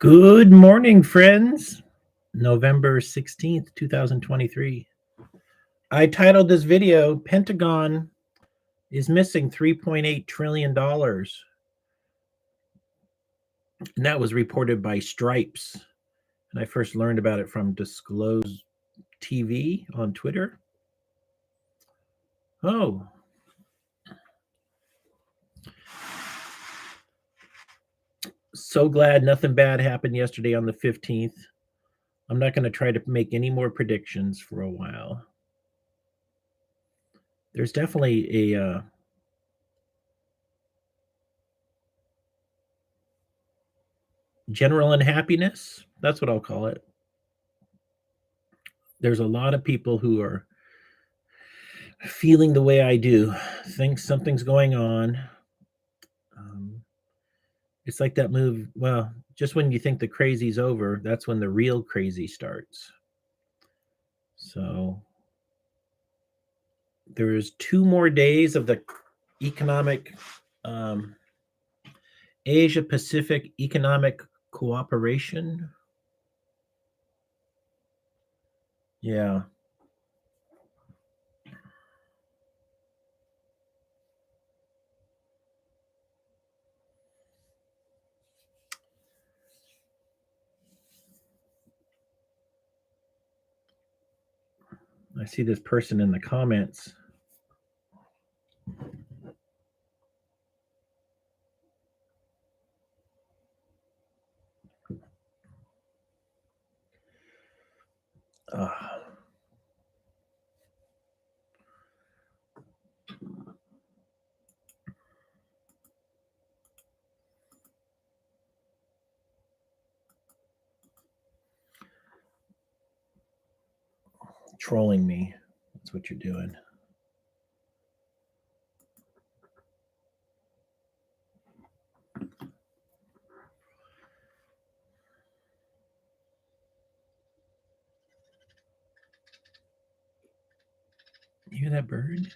Good morning, friends. November 16th, 2023. I titled this video, Pentagon is missing $3.8 trillion. And that was reported by Stripes. And I first learned about it from Disclose TV on Twitter. Oh. So glad nothing bad happened yesterday on the 15th. I'm not going to try to make any more predictions for a while. There's definitely a general unhappiness. That's what I'll call it. There's a lot of people who are feeling the way I do, think something's going on. It's like that move. Well, just when you think the crazy's over, that's when the real crazy starts. So there's 2 more days of the economic Asia Pacific Economic Cooperation. Yeah. I see this person in the comments. Trolling me. That's what you're doing. You hear that bird?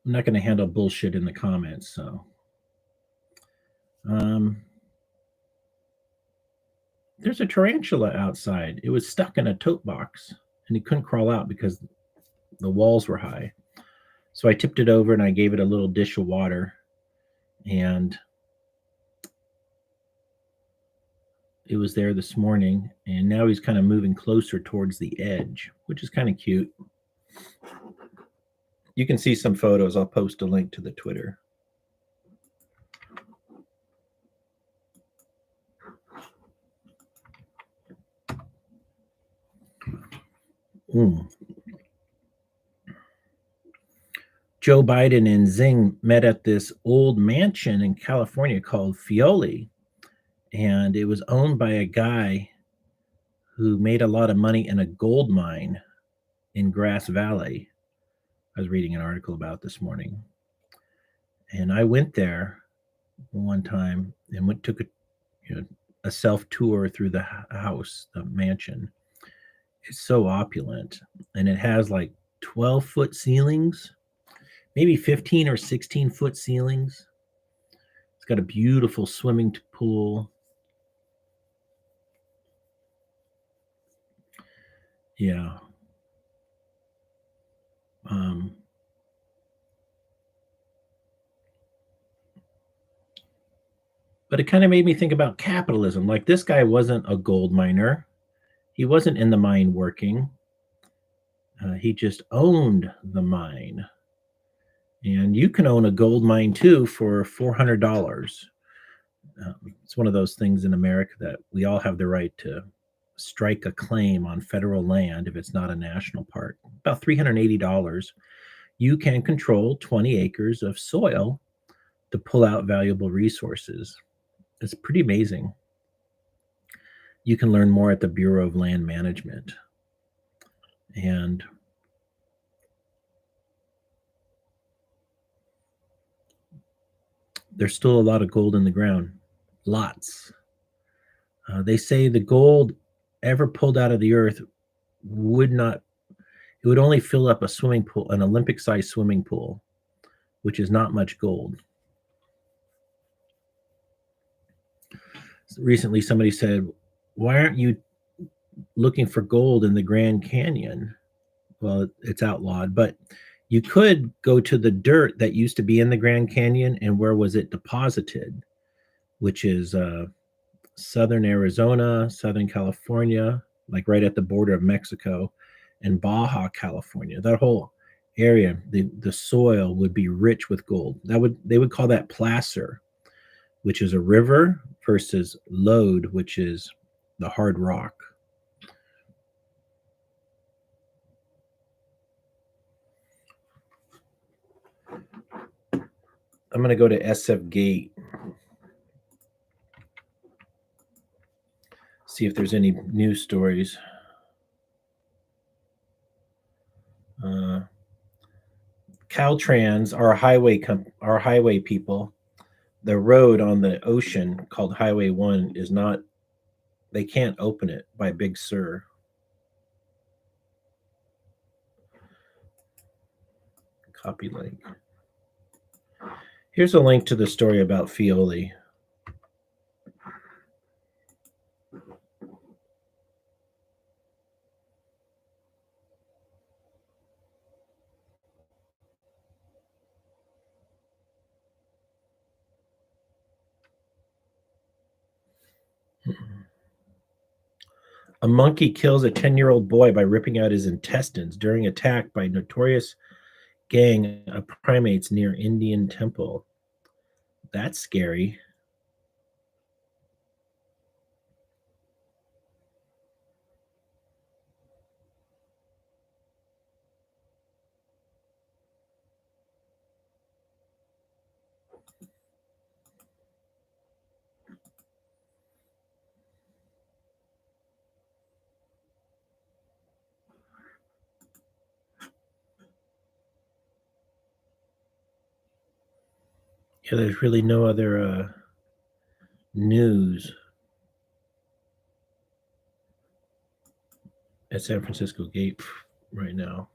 I'm not going to handle bullshit in the comments, so. There's a tarantula outside. It was stuck in a tote box, and he couldn't crawl out because the walls were high. So I tipped it over, and I gave it a little dish of water, and it was there this morning, and now he's kind of moving closer towards the edge, which is kind of cute. You can see some photos. I'll post a link to the Twitter. Joe Biden and Zing met at this old mansion in California called Fioli, and it was owned by a guy who made a lot of money in a gold mine in Grass Valley. I was reading an article about this morning, and I went there one time and took a self tour through the house, the mansion. It's so opulent, and it has like 12-foot ceilings, maybe 15 or 16-foot ceilings. It's got a beautiful swimming pool. Yeah. But it kind of made me think about capitalism. Like, this guy wasn't a gold miner. He wasn't in the mine working. He just owned the mine. And you can own a gold mine too for $400. It's one of those things in America that we all have the right to strike a claim on federal land if it's not a national park. About $380. You can control 20 acres of soil to pull out valuable resources. It's pretty amazing. You can learn more at the Bureau of Land Management. And there's still a lot of gold in the ground. Lots. They say the gold ever pulled out of the earth would not, it would only fill up a swimming pool, an Olympic-sized swimming pool, which is not much gold. Recently, somebody said, "Why aren't you looking for gold in the Grand Canyon?" Well, it's outlawed, but you could go to the dirt that used to be in the Grand Canyon and where was it deposited, which is southern Arizona, southern California, like right at the border of Mexico, and Baja California. That whole area, the soil would be rich with gold. They would call that placer, which is a river, versus lode, which is the hard rock. I'm going to go to SF Gate. See if there's any news stories. Caltrans, our highway people, the road on the ocean called Highway 1 is not, they can't open it by Big Sur. Copy link. Here's a link to the story about Fioli. A monkey kills a 10-year-old boy by ripping out his intestines during attack by notorious gang of primates near Indian temple. That's scary. Yeah, there's really no other news at San Francisco Gate right now.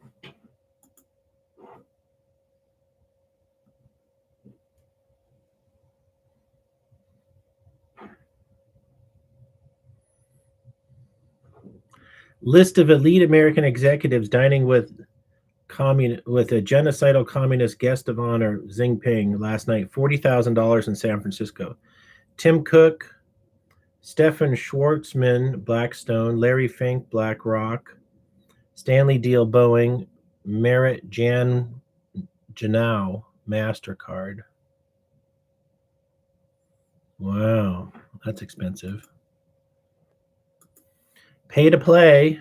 List of elite American executives dining with a genocidal communist guest of honor, Xi Jinping, last night. $40,000 in San Francisco. Tim Cook, Stephen Schwarzman, Blackstone, Larry Fink, BlackRock, Stanley Deal, Boeing, Merritt Janau, MasterCard. Wow, that's expensive. Pay to play.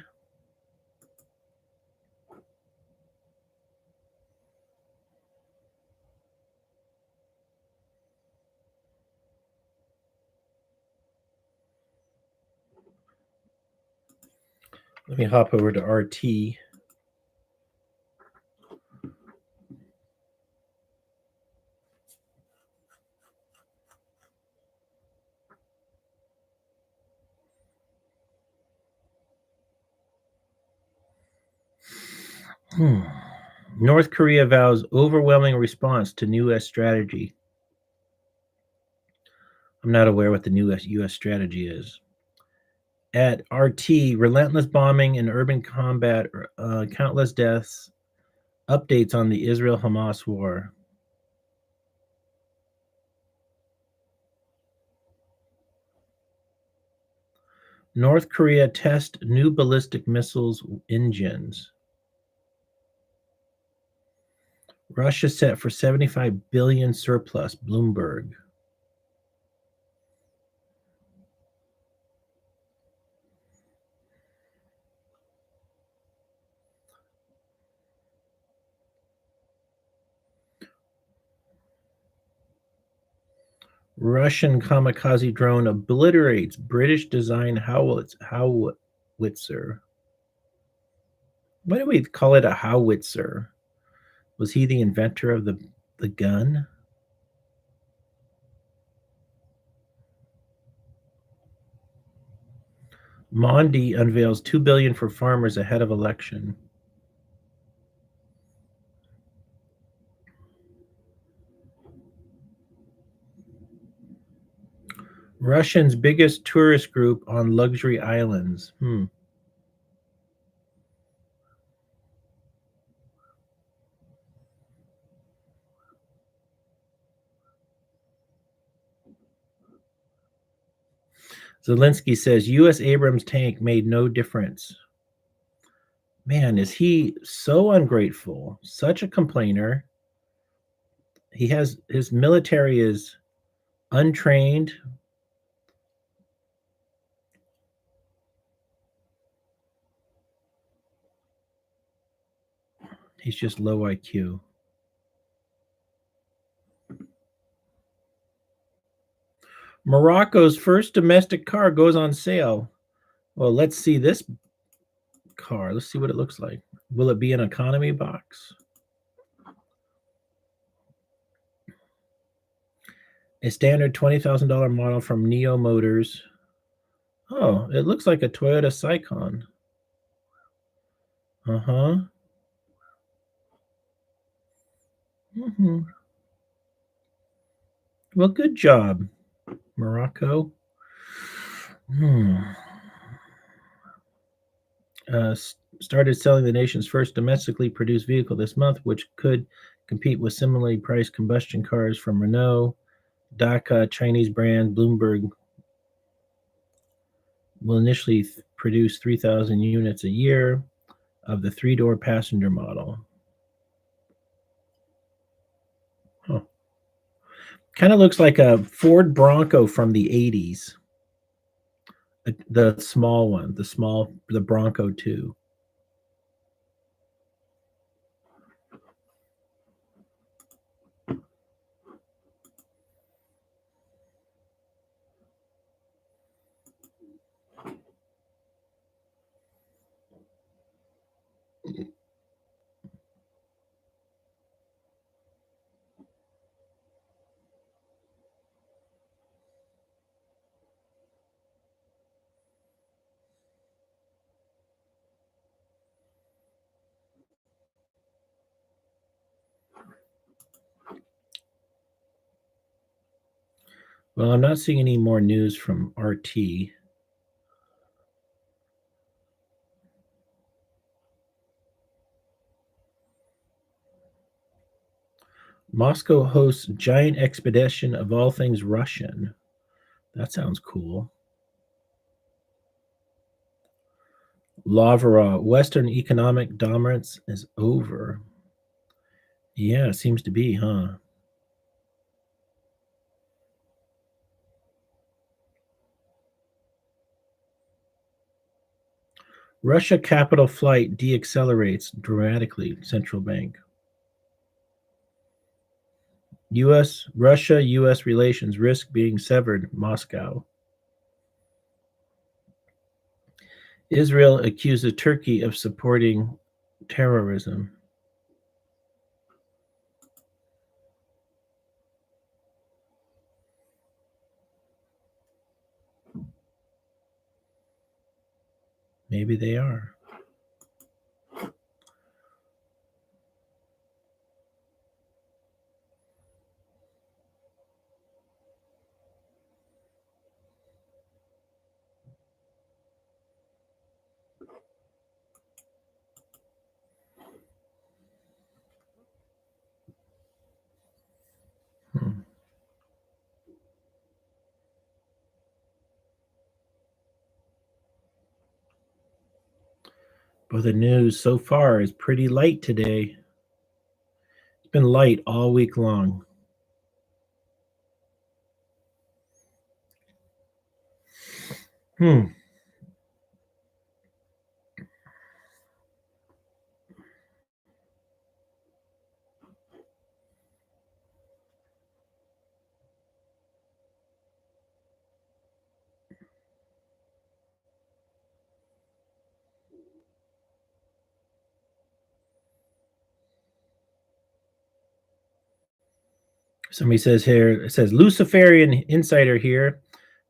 Let me hop over to RT. North Korea vows overwhelming response to new U.S. strategy. I'm not aware what the new U.S. strategy is. At RT, relentless bombing and urban combat, countless deaths, updates on the Israel-Hamas war. North Korea test new ballistic missiles engines. Russia set for 75 billion surplus, Bloomberg. Russian kamikaze drone obliterates British design howitzer. Why do we call it a howitzer? Was he the inventor of the gun? Mondi unveils $2 billion for farmers ahead of election. Russians' biggest tourist group on luxury islands. Zelensky says U.S. Abrams tank made no difference. Man, is he so ungrateful, such a complainer. His military is untrained. He's just low IQ. Morocco's first domestic car goes on sale. Well, let's see this car. Let's see what it looks like. Will it be an economy box? A standard $20,000 model from Neo Motors. Oh, it looks like a Toyota Scion. Uh-huh. Mm-hmm. Well, good job, Morocco. Started selling the nation's first domestically produced vehicle this month, which could compete with similarly priced combustion cars from Renault, Dacia, Chinese brand Bloomberg will initially produce 3,000 units a year of the three-door passenger model. Huh. Kind of looks like a Ford Bronco from the 80s. The small one, the Bronco 2. Well, I'm not seeing any more news from RT. Moscow hosts giant expedition of all things Russian. That sounds cool. Lavrov, Western economic dominance is over. Yeah, it seems to be, huh? Russia capital flight deaccelerates dramatically, central bank. Russia US relations risk being severed, Moscow. Israel accuses Turkey of supporting terrorism. Maybe they are. But the news so far is pretty light today. It's been light all week long. Somebody says here, it says Luciferian Insider here.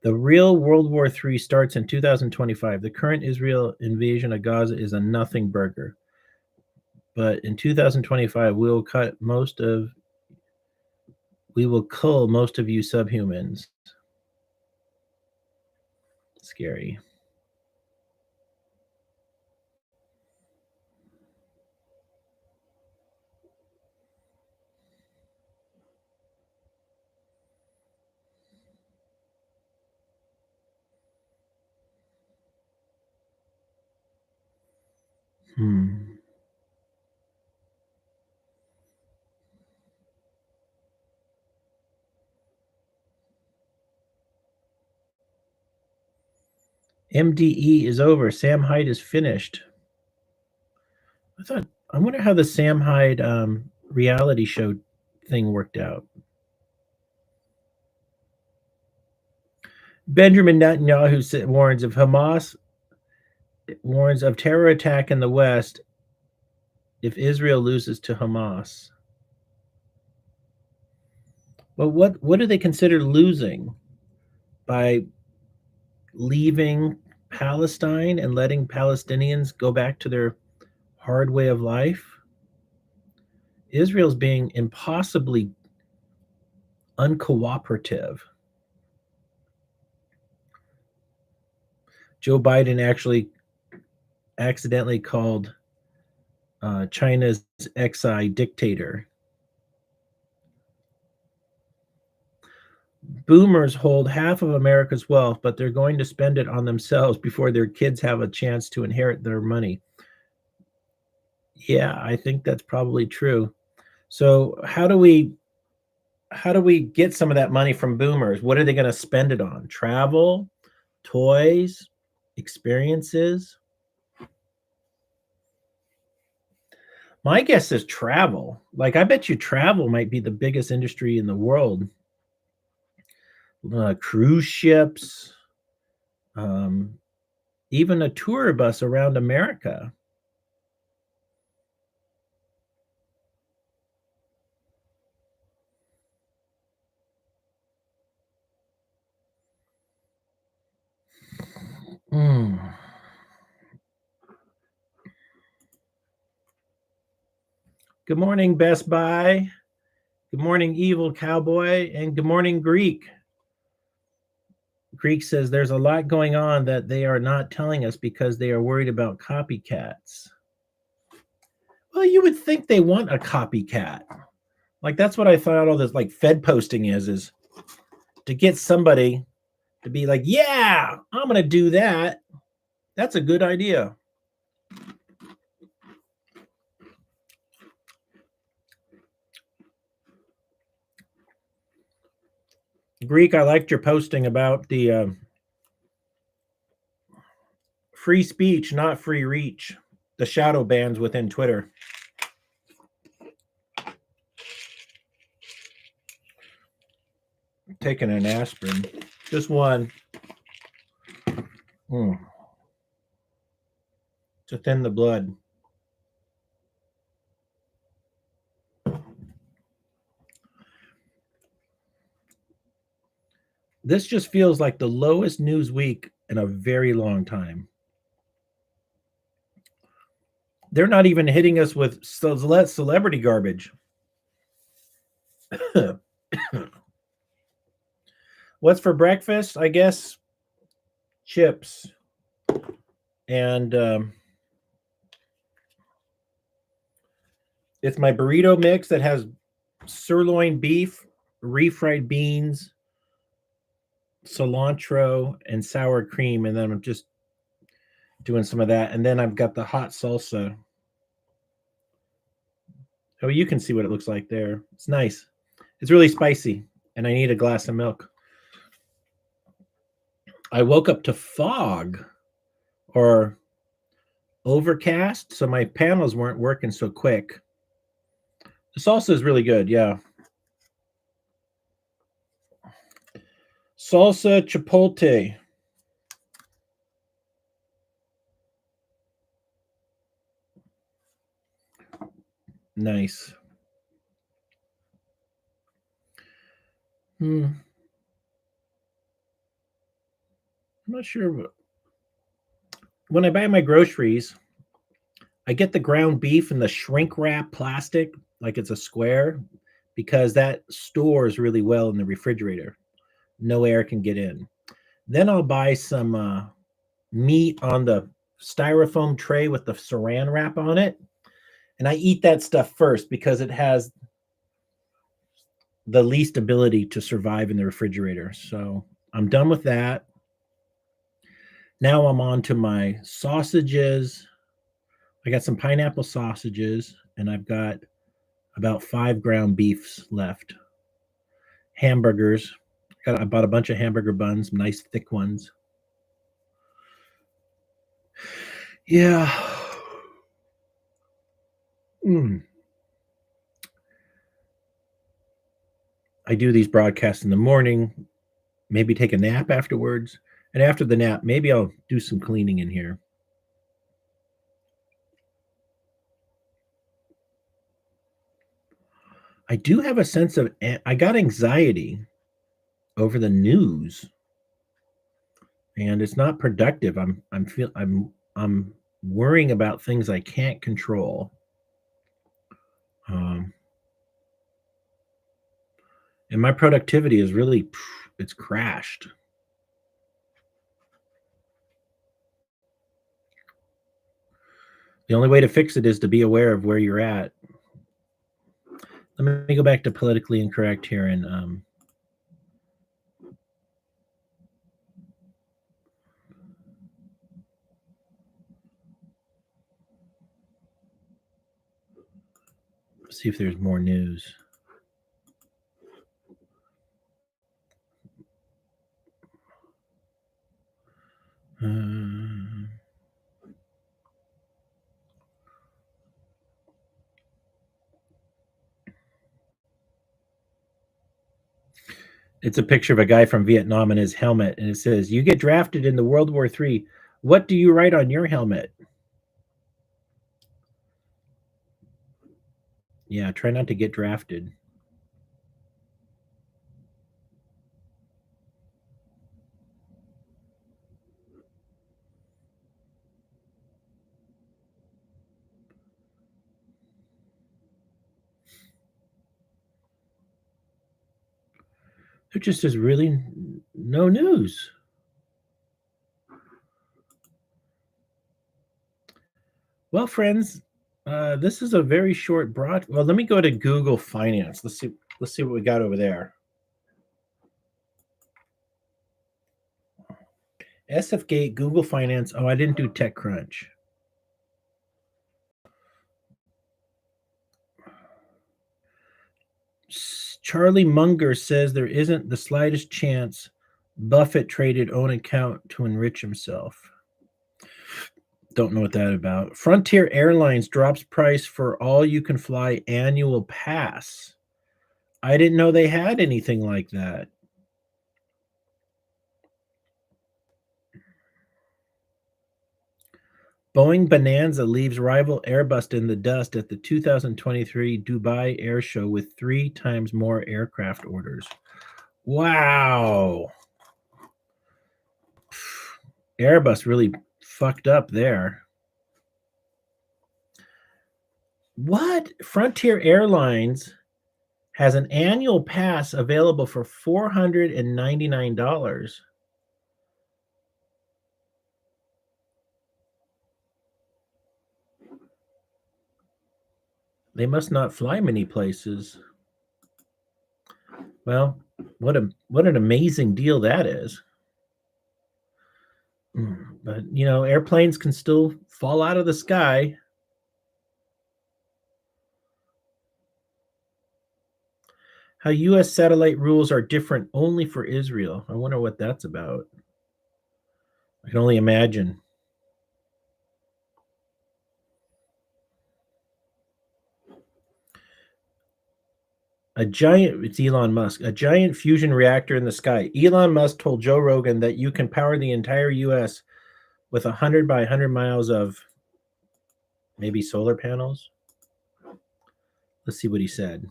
The real World War III starts in 2025. The current Israel invasion of Gaza is a nothing burger. But in 2025, we will cull most of you subhumans. Scary. MDE is over. Sam Hyde is finished. I wonder how the Sam Hyde reality show thing worked out. Benjamin Netanyahu warns of terror attack in the West if Israel loses to Hamas. Well, what do they consider losing by leaving Palestine and letting Palestinians go back to their hard way of life? Israel's being impossibly uncooperative. Joe Biden actually accidentally called China's Xi dictator. Boomers hold half of America's wealth, but they're going to spend it on themselves before their kids have a chance to inherit their money. Yeah, I think that's probably true. So how do we get some of that money from boomers? What are they going to spend it on? Travel, toys, experiences? My guess is travel. Like, I bet you travel might be the biggest industry in the world. Cruise ships, even a tour bus around America. Mm. Good morning, Best Buy. Good morning, Evil Cowboy. And good morning, Greek. Greek says there's a lot going on that they are not telling us because they are worried about copycats. Well, you would think they want a copycat. Like, that's what I thought all this like Fed posting is to get somebody to be like, yeah, I'm going to do that. That's a good idea. Greek, I liked your posting about the free speech, not free reach, the shadow bans within Twitter. Taking an aspirin, just one, to thin the blood. This just feels like the lowest news week in a very long time. They're not even hitting us with celebrity garbage. What's for breakfast? I guess chips and it's my burrito mix that has sirloin beef, refried beans, cilantro, and sour cream, and then I'm just doing some of that, and then I've got the hot salsa. Oh, you can see what it looks like there. It's nice. It's really spicy, and I need a glass of milk. I woke up to fog or overcast, so my panels weren't working so quick. The salsa is really good, yeah. Salsa chipotle. Nice. I'm not sure. When I buy my groceries, I get the ground beef in the shrink wrap plastic, like it's a square, because that stores really well in the refrigerator. No air can get in. Then I'll buy some meat on the styrofoam tray with the saran wrap on it. And I eat that stuff first because it has the least ability to survive in the refrigerator. So I'm done with that. Now I'm on to my sausages. I got some pineapple sausages, and I've got about 5 ground beefs left. Hamburgers. I bought a bunch of hamburger buns, nice thick ones. Yeah. I do these broadcasts in the morning, maybe take a nap afterwards. And after the nap, maybe I'll do some cleaning in here. I do have a sense of I got anxiety over the news, and it's not productive. I'm worrying about things I can't control. And my productivity is really it's crashed. The only way to fix it is to be aware of where you're at. Let me go back to politically incorrect here and see if there's more news. It's a picture of a guy from Vietnam in his helmet, and it says, "You get drafted into World War III. What do you write on your helmet?" Yeah, try not to get drafted. There just is really no news. Well, friends, this is a very short broad. Well, let me go to Google Finance. Let's see what we got over there. SF Gate, Google Finance. Oh, I didn't do TechCrunch. Charlie Munger says there isn't the slightest chance Buffett traded own account to enrich himself. Don't know what that about. Frontier Airlines drops price for all you can fly annual pass. I didn't know they had anything like that. Boeing Bonanza leaves rival Airbus in the dust at the 2023 Dubai Air Show with 3 times more aircraft orders. Wow. Airbus really fucked up there. What? Frontier Airlines has an annual pass available for $499. They must not fly many places. Well, what an amazing deal that is. But airplanes can still fall out of the sky. How U.S. satellite rules are different only for Israel. I wonder what that's about. I can only imagine. It's Elon Musk, a giant fusion reactor in the sky. Elon Musk told Joe Rogan that you can power the entire U.S. with 100 by 100 miles of maybe solar panels. Let's see what he said.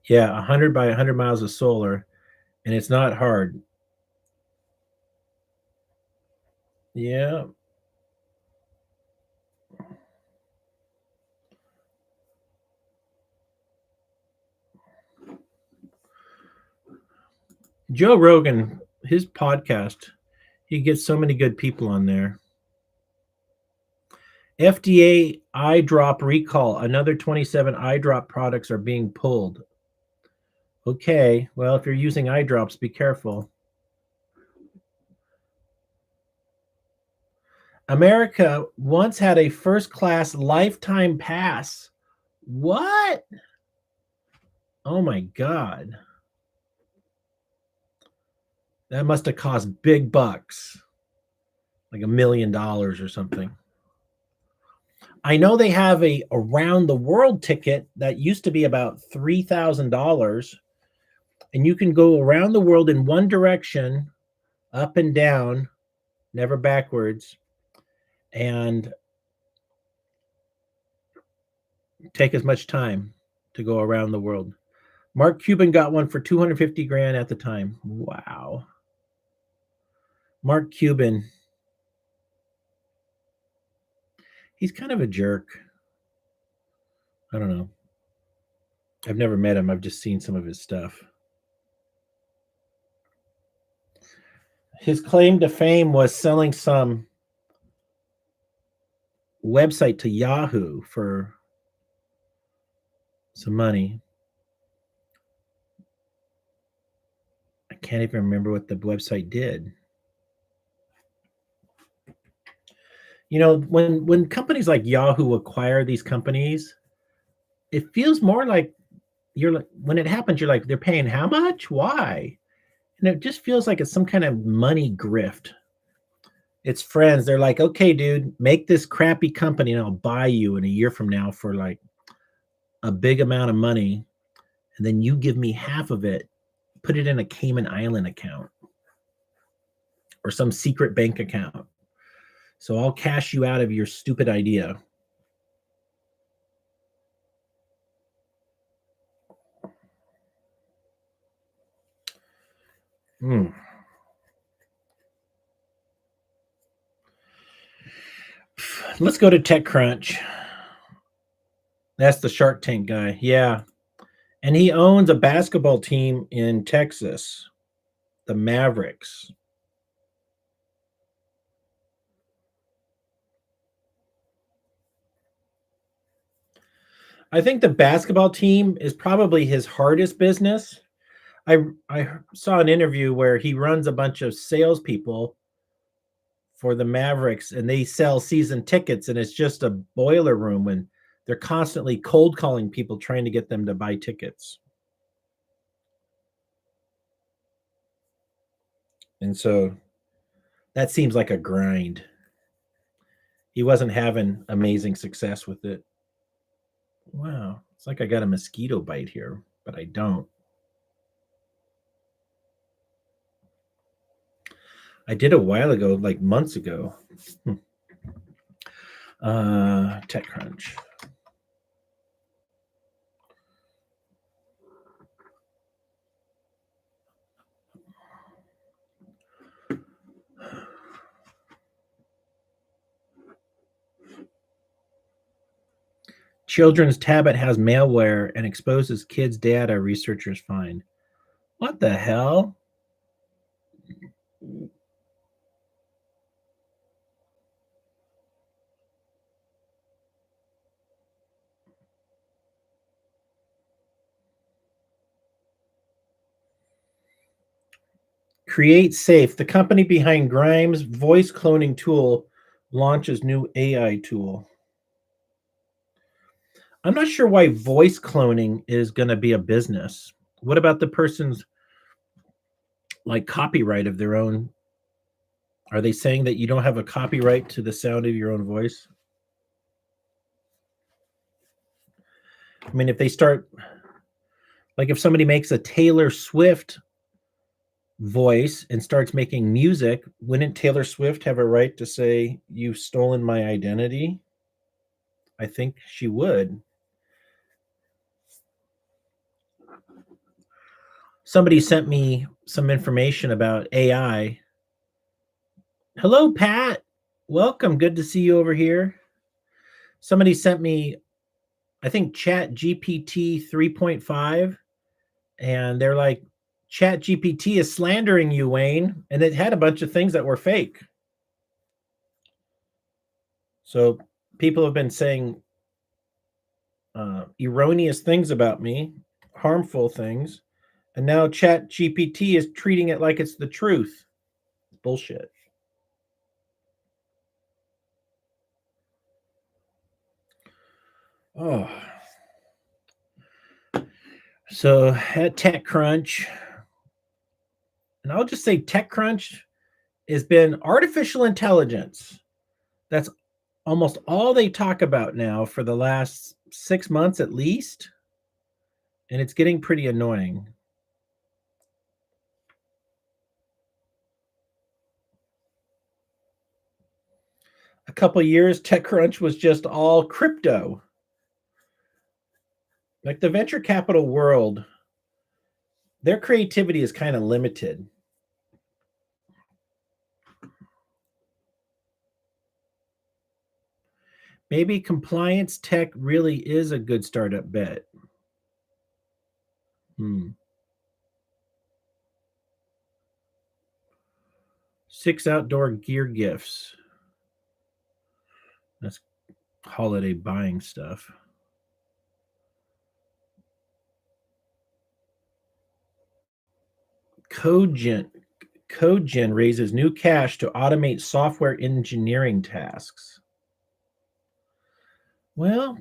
Yeah, 100 by 100 miles of solar, and it's not hard. Yeah. Joe Rogan, his podcast, he gets so many good people on there. FDA eye drop recall. Another 27 eye drop products are being pulled. Okay, well, if you're using eye drops, be careful. America once had a first class lifetime pass. What? Oh my God. That must have cost big bucks, like $1 million or something. I know they have a around the world ticket that used to be about $3,000, and you can go around the world in one direction, up and down, never backwards, and take as much time to go around the world. Mark Cuban got one for 250 grand at the time. Wow. Mark Cuban, he's kind of a jerk. I don't know. I've never met him. I've just seen some of his stuff. His claim to fame was selling some website to Yahoo for some money. I can't even remember what the website did. You know, when companies like Yahoo acquire these companies, it feels more like you're like when it happens, you're like, they're paying how much? Why? And it just feels like it's some kind of money grift. It's friends. They're like, okay, dude, make this crappy company and I'll buy you in a year from now for like a big amount of money. And then you give me half of it, put it in a Cayman Island account or some secret bank account. So I'll cash you out of your stupid idea. Hmm. Let's go to TechCrunch. That's the Shark Tank guy. Yeah. And he owns a basketball team in Texas, the Mavericks. I think the basketball team is probably his hardest business. I saw an interview where he runs a bunch of salespeople for the Mavericks, and they sell season tickets, and it's just a boiler room, and they're constantly cold calling people trying to get them to buy tickets. And so that seems like a grind. He wasn't having amazing success with it. Wow, it's like I got a mosquito bite here, but I don't. I did a while ago, like months ago. TechCrunch. Children's tablet has malware and exposes kids' data, researchers find. What the hell? Create Safe, the company behind Grimes' voice cloning tool, launches new AI tool. I'm not sure why voice cloning is going to be a business. What about the person's like copyright of their own? Are they saying that you don't have a copyright to the sound of your own voice? I mean, if they start, like, if somebody makes a Taylor Swift voice and starts making music, wouldn't Taylor Swift have a right to say, you've stolen my identity? I think she would. Somebody sent me some information about AI Hello, Pat. Welcome. Good to see you over here. Somebody sent me, I think, Chat GPT 3.5, and they're like, Chat GPT is slandering you, Wayne. And it had a bunch of things that were fake. So people have been saying erroneous things about me, harmful things. And now Chat GPT is treating it like it's the truth. Bullshit. Oh. So at TechCrunch, and I'll just say TechCrunch has been artificial intelligence. That's almost all they talk about now for the last 6 months at least. And it's getting pretty annoying. A couple years, TechCrunch was just all crypto. Like the venture capital world, their creativity is kind of limited. Maybe compliance tech really is a good startup bet. 6 outdoor gear gifts. That's holiday buying stuff. Cogent raises new cash to automate software engineering tasks. Well,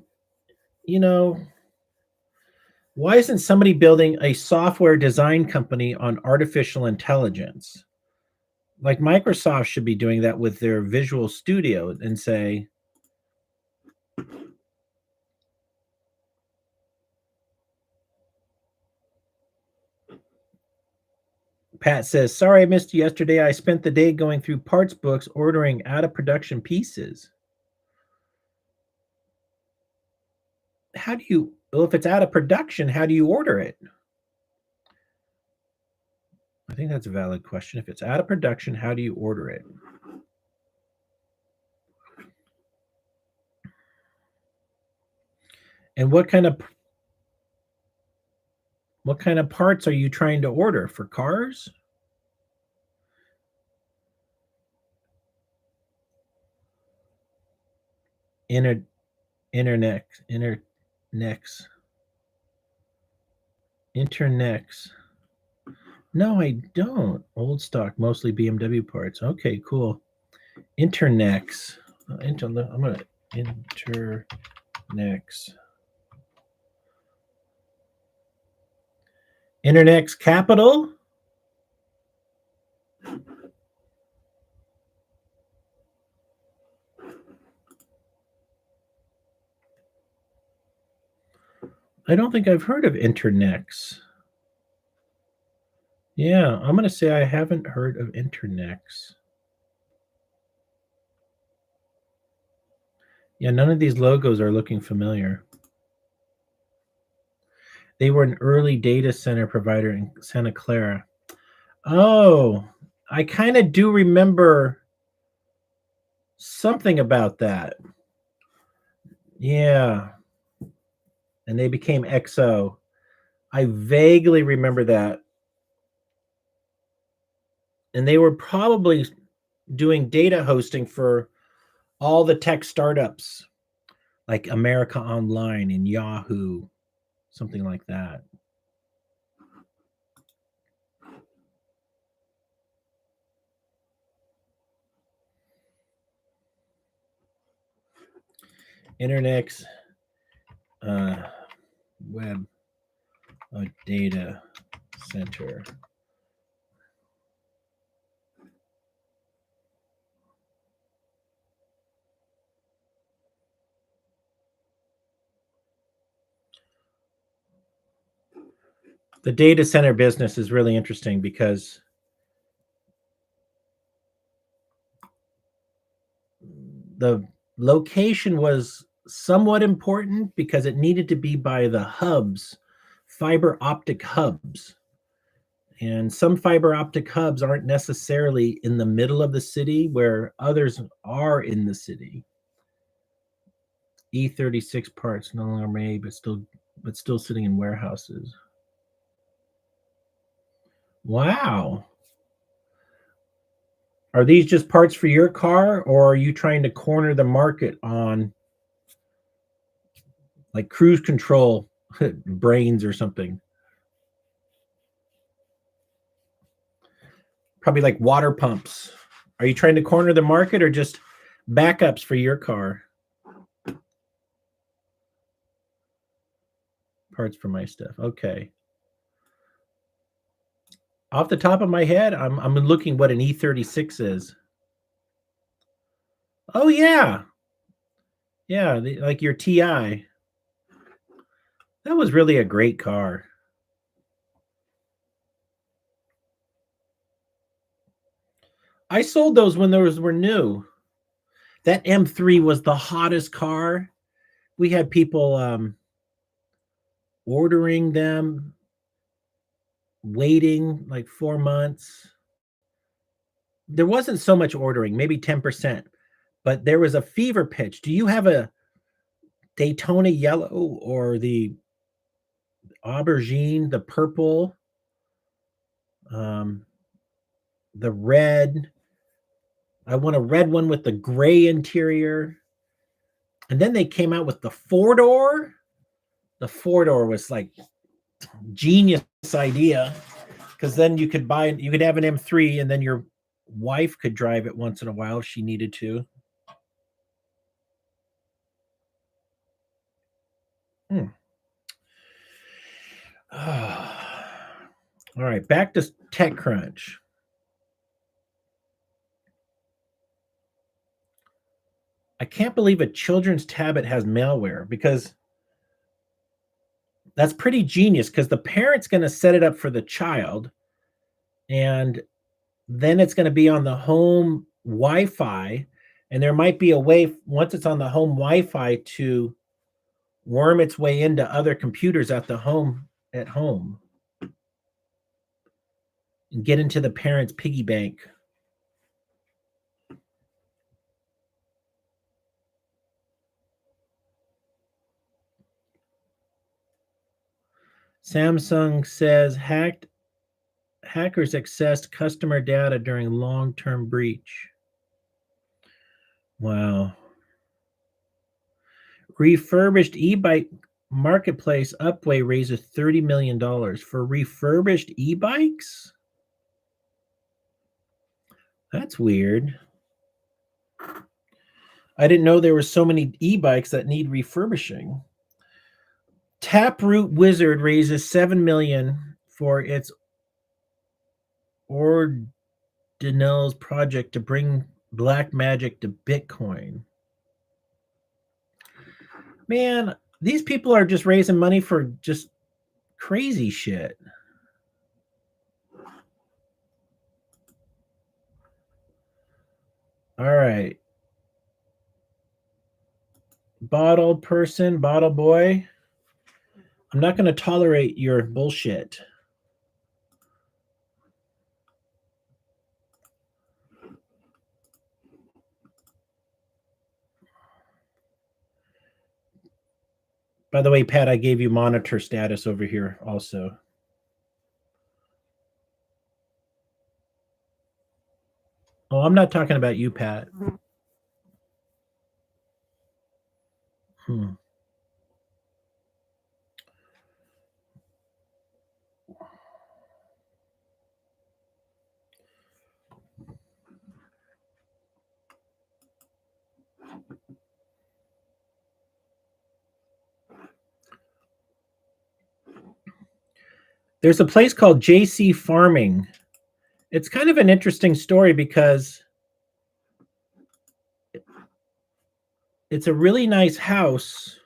why isn't somebody building a software design company on artificial intelligence? Like Microsoft should be doing that with their Visual Studio and say, Pat says, sorry I missed you yesterday. I spent the day going through parts books ordering out of production pieces. If it's out of production, how do you order it? I think that's a valid question. If it's out of production, how do you order it? And what kind of parts are you trying to order for cars? Internects. No, I don't. Old stock, mostly BMW parts. Okay, cool. Internects. I'm gonna Internects. Internects Capital. I don't think I've heard of Internects. Yeah, I'm going to say I haven't heard of Internects. Yeah, none of these logos are looking familiar. They were an early data center provider in Santa Clara. Oh, I kind of do remember something about that. Yeah. And they became XO. I vaguely remember that. And they were probably doing data hosting for all the tech startups like America Online and Yahoo, something like that. Internet's web data center. The data center business is really interesting because the location was somewhat important because it needed to be by the hubs, fiber optic hubs. And some fiber optic hubs aren't necessarily in the middle of the city where others are in the city. E36 parts no longer made, but still sitting in warehouses. Wow. Are these just parts for your car, or are you trying to corner the market on like cruise control brains or something? Probably like water pumps. Are you trying to corner the market or just backups for your car? Parts for my stuff. Okay. Off the top of my head, I'm looking what an E36 is. Oh yeah. Yeah, like your TI. That was really a great car. I sold those when those were new. That M3 was the hottest car. We had people ordering them, waiting like 4 months. There wasn't so much ordering, maybe 10%, but there was a fever pitch. Do you have a Daytona yellow or the aubergine, the purple, um, the red? I want a red one with the gray interior. And then they came out with the four-door. The four-door was like genius idea, because then you could have an M3 and then your wife could drive it once in a while if she needed to. All right, back to TechCrunch. I can't believe a children's tablet has malware, because that's pretty genius, because the parent's going to set it up for the child, and then it's going to be on the home Wi-Fi, and there might be a way, once it's on the home Wi-Fi, to worm its way into other computers at home and get into the parent's piggy bank. Samsung says hackers accessed customer data during long-term breach. Wow. Refurbished e-bike marketplace Upway raises $30 million for refurbished e-bikes? That's weird. I didn't know there were so many e-bikes that need refurbishing. Taproot Wizard raises $7 million for its Ordinals project to bring black magic to Bitcoin. Man, these people are just raising money for just crazy shit. All right. Bottle person, bottle boy. I'm not going to tolerate your bullshit. By the way, Pat, I gave you monitor status over here also. Oh, I'm not talking about you, Pat. There's a place called JC Farming. It's kind of an interesting story because it's a really nice house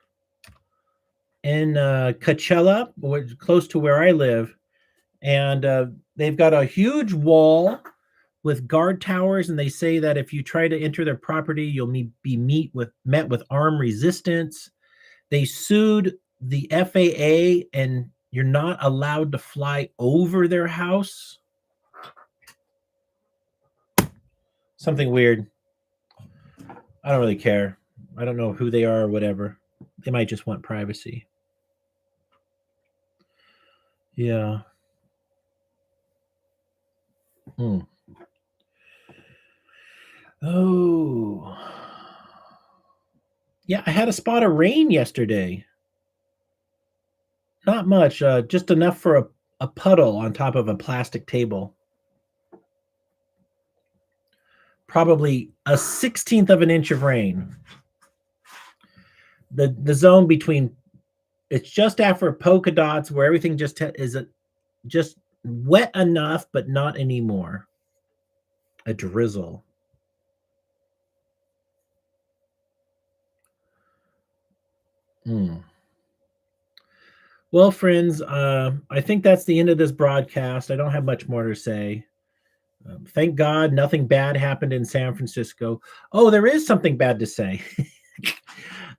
in Coachella, close to where I live. And they've got a huge wall with guard towers, and they say that if you try to enter their property, you'll be met with armed resistance. They sued the FAA and You're not allowed to fly over their house. Something weird. I don't really care. I don't know who they are or whatever. They might just want privacy. Yeah. Hmm. Oh. Yeah, I had a spot of rain yesterday. Not much, just enough for a puddle on top of a plastic table. Probably a 16th of an inch of rain. The zone between, it's just after polka dots where everything just is just wet enough, but not anymore. A drizzle. Well, friends, I think that's the end of this broadcast. I don't have much more to say. Thank God nothing bad happened in San Francisco. Oh, there is something bad to say.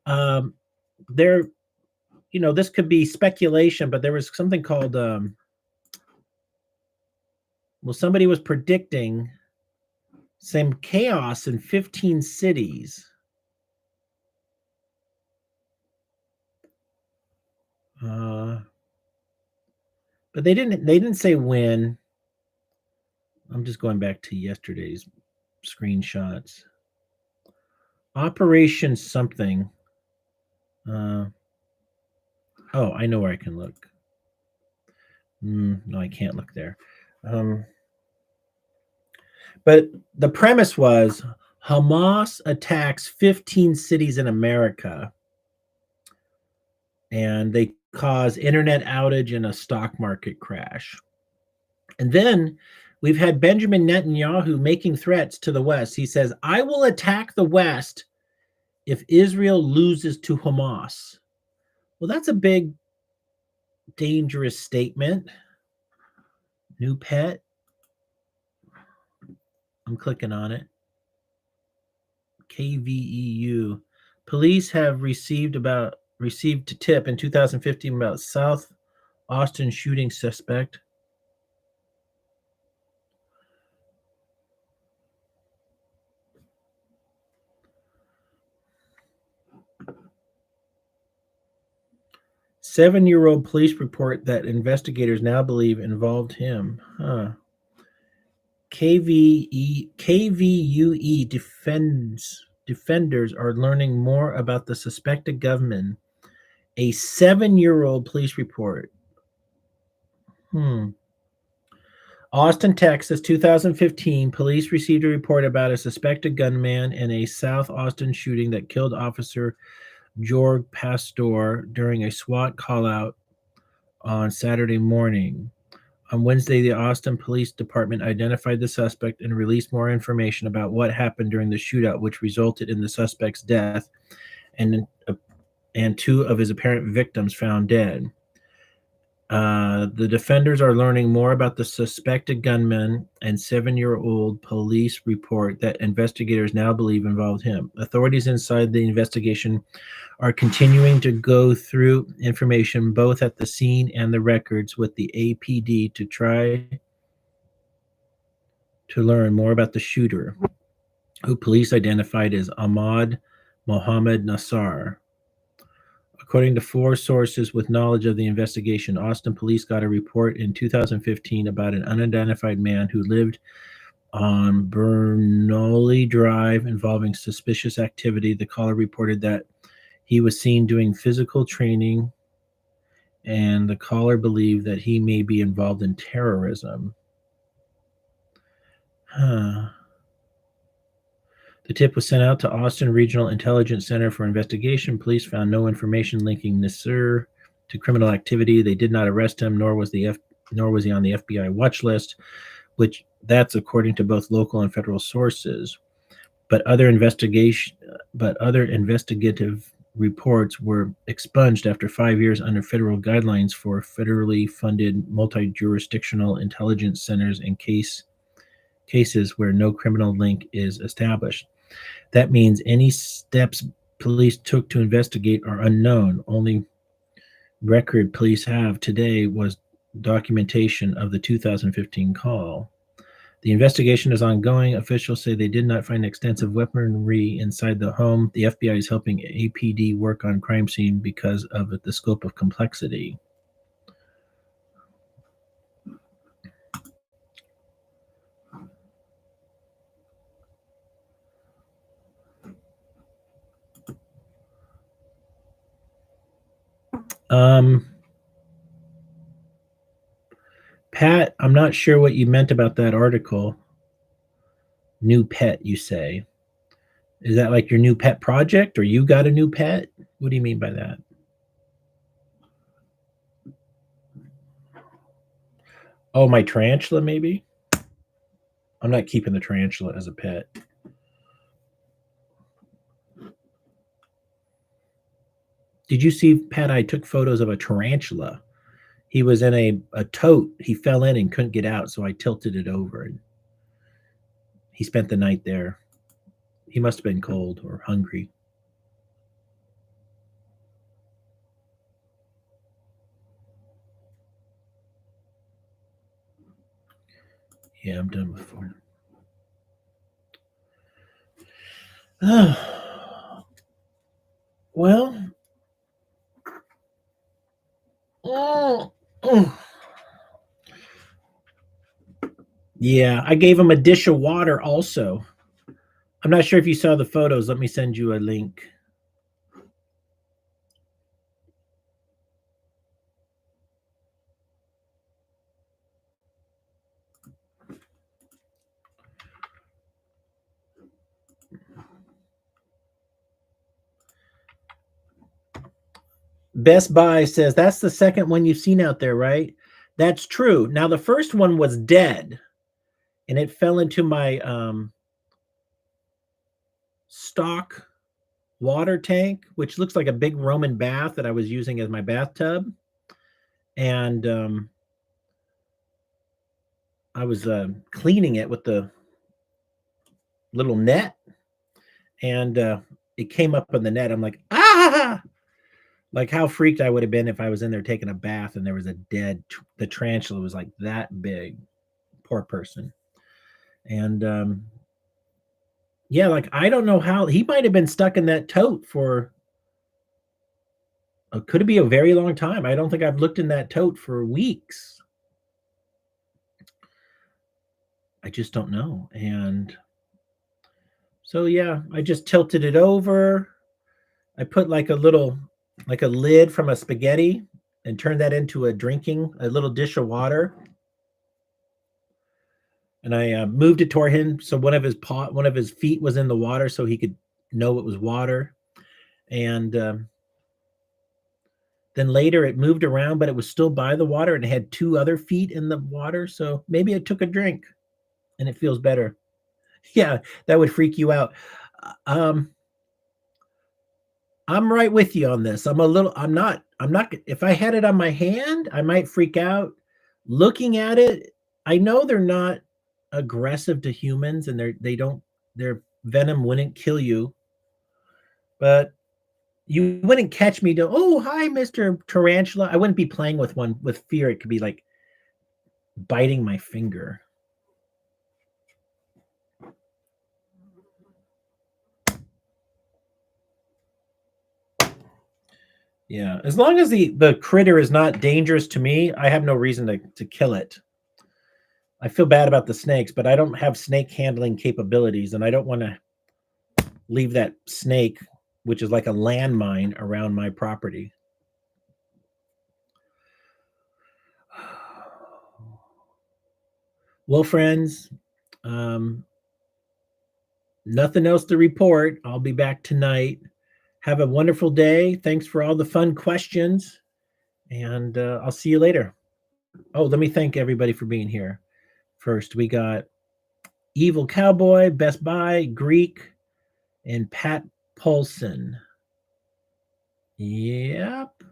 There, this could be speculation, but there was something called, somebody was predicting some chaos in 15 cities. But they didn't say when. I'm just going back to yesterday's screenshots. Operation something. Oh, I know where I can look. No, I can't look there. But the premise was Hamas attacks 15 cities in America, and they cause internet outage and a stock market crash. And then we've had Benjamin Netanyahu making threats to the West. He says, I will attack the West if Israel loses to Hamas. Well, that's a big, dangerous statement. New pet. I'm clicking on it. KVEU. Police have received a tip in 2015 about South Austin shooting suspect. Seven-year-old police report that investigators now believe involved him. KVUE defenders are learning more about the suspected gunman. A 7-year-old police report. Austin, Texas, 2015. Police received a report about a suspected gunman in a South Austin shooting that killed Officer Jorg Pastor during a SWAT call-out on Saturday morning. On Wednesday, the Austin Police Department identified the suspect and released more information about what happened during the shootout, which resulted in the suspect's death and two of his apparent victims found dead. The defenders are learning more about the suspected gunman and 7-year-old police report that investigators now believe involved him. Authorities inside the investigation are continuing to go through information both at the scene and the records with the APD to try to learn more about the shooter, who police identified as Ahmad Mohammed Nassar. According to 4 sources with knowledge of the investigation, Austin police got a report in 2015 about an unidentified man who lived on Bernoulli Drive involving suspicious activity. The caller reported that he was seen doing physical training, and the caller believed that he may be involved in terrorism. The tip was sent out to Austin Regional Intelligence Center for investigation. Police found no information linking Nasser to criminal activity. They did not arrest him, nor was he on the FBI watch list, which that's according to both local and federal sources. But other investigative reports were expunged after 5 years under federal guidelines for federally funded multi-jurisdictional intelligence centers in cases where no criminal link is established. That means any steps police took to investigate are unknown. Only record police have today was documentation of the 2015 call. The investigation is ongoing. Officials say they did not find extensive weaponry inside the home. The FBI is helping APD work on crime scene because of the scope of complexity. Pat, I'm not sure what you meant about that article. New pet, you say. Is that like your new pet project, or you got a new pet? What do you mean by that? Oh, my tarantula, maybe? I'm not keeping the tarantula as a pet. Did you see, Pat, I took photos of a tarantula. He was in a tote. He fell in and couldn't get out, so I tilted it over. And he spent the night there. He must have been cold or hungry. Yeah, I'm done with four. Well, yeah, I gave him a dish of water also. I'm not sure if you saw the photos. Let me send you a link. Best Buy says that's the second one you've seen out there, right? That's true. Now the first one was dead, and it fell into my stock water tank, which looks like a big Roman bath that I was using as my bathtub. And I was cleaning it with the little net, and it came up in the net. I'm like, ah! Like how freaked I would have been if I was in there taking a bath and there was a dead, the tarantula was like that big. Poor person. And yeah, like I don't know how he might have been stuck in that tote for could it be a very long time? I don't think I've looked in that tote for weeks. I just don't know. And so yeah, I just tilted it over. I put like a lid from a spaghetti and turned that into a little dish of water. And I moved it toward him so one of his feet was in the water so he could know it was water. And then later it moved around, but it was still by the water and it had two other feet in the water. So maybe it took a drink and it feels better. Yeah, that would freak you out. I'm right with you on this. I'm not, if I had it on my hand, I might freak out. Looking at it, I know they're not aggressive to humans and their venom wouldn't kill you, but you wouldn't catch me to, oh, hi, Mr. Tarantula. I wouldn't be playing with one with fear. It could be like biting my finger. Yeah, as long as the critter is not dangerous to me, I have no reason to kill it. I feel bad about the snakes, but I don't have snake handling capabilities, and I don't want to leave that snake, which is like a landmine, around my property. Well, friends, nothing else to report. I'll be back tonight. Have a wonderful day. Thanks for all the fun questions, and I'll see you later. Oh, let me thank everybody for being here. First, we got Evil Cowboy, Best Buy, Greek, and Pat Paulson. Yep.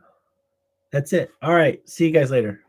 That's it. All right. See you guys later.